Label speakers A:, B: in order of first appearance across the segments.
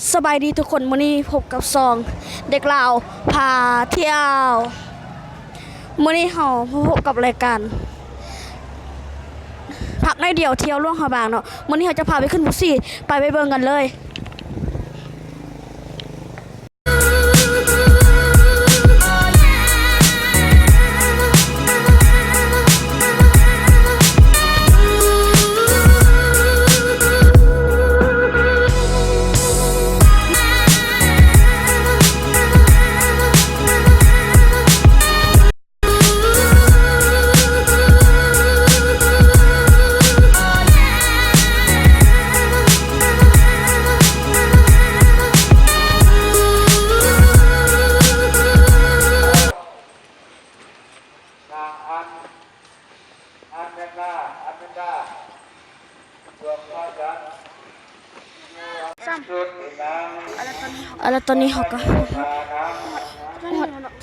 A: สบายดีทุกคนมื้อนี้พบกับซองเด็กลาวพาเที่ยวมื้อนี้เฮาพบกับรายการพักในเดียวเที่ยวล่วงหาบางเนาะมื้อนี้เฮาจะพาไปขึ้นบุซี่ไปเบิ่งกันเลยแล้วตอนนี้เขาก็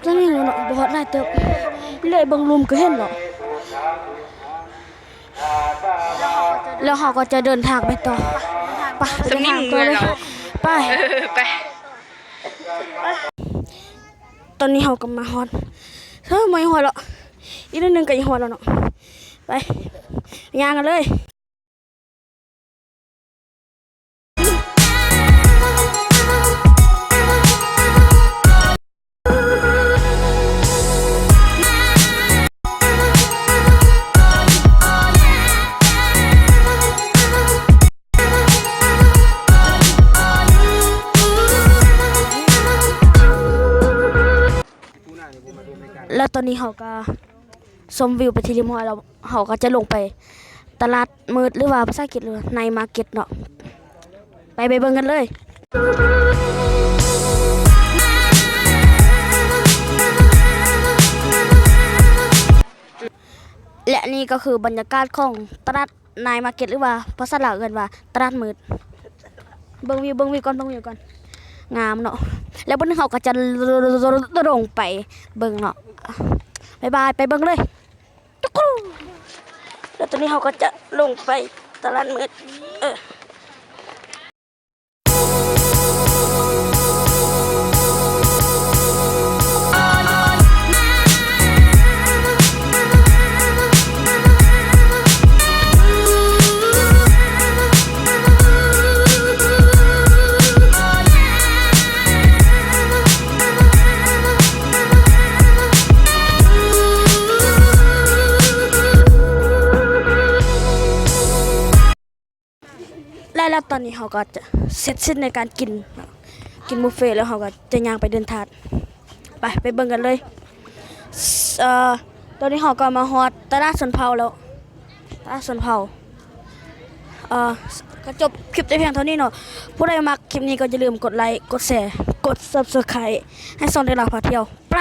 A: ตอนนี้เนาะบ่ฮอดได้เติบเลยเบิ่งลุมก็เห็นเนาะแล้วเขาก็จะเดินทางไปต่อไปเดินทางต่อเลยไปตอนนี้เขาก็มาฮอดไม่ฮอดแล้วอีกนิดนึงก็อีฮอดแล้วเนาะไปย่างกันเลยแล้วตอนนี้เขาก็ชมวิวไปที่ริมหาดแล้วเขาก็จะลงไปตลาดมืดหรือว่าภาษาอังกฤษหรือในมาร์เก็ตเนาะไปเบิ่งกันเลยและนี่ก็คือบรรยากาศของตลาดในมาร์เก็ตหรือว่าภาษาลาวเอิ้นว่าตลาดมืดเบิ่งวิวก่อนงามเนาะแล้วบนเขาก็จะลงไปเบิ่งเนาะบ๊ายบายไปเบิ่งเลยแล้วตอนนี้เขาก็จะลงไปตลาดมืดแล้วตอนนี้เขาก็จะเสร็จสิ้นในการกินบุฟเฟ่แล้วเขาก็จะย่างไปเดินทางไปเบิ่งกันเลยตอนนี้เขาก็มาฮอดตลาดสนเผาแล้วตลาดสนเผาก็จบคลิปได้เพียงเท่านี้เนาะผู้ใดมักคลิปนี้ก็อย่าลืมกดไลค์กดแชร์กด Subscribe ให้ซองเด็กลาวพาเที่ยวไป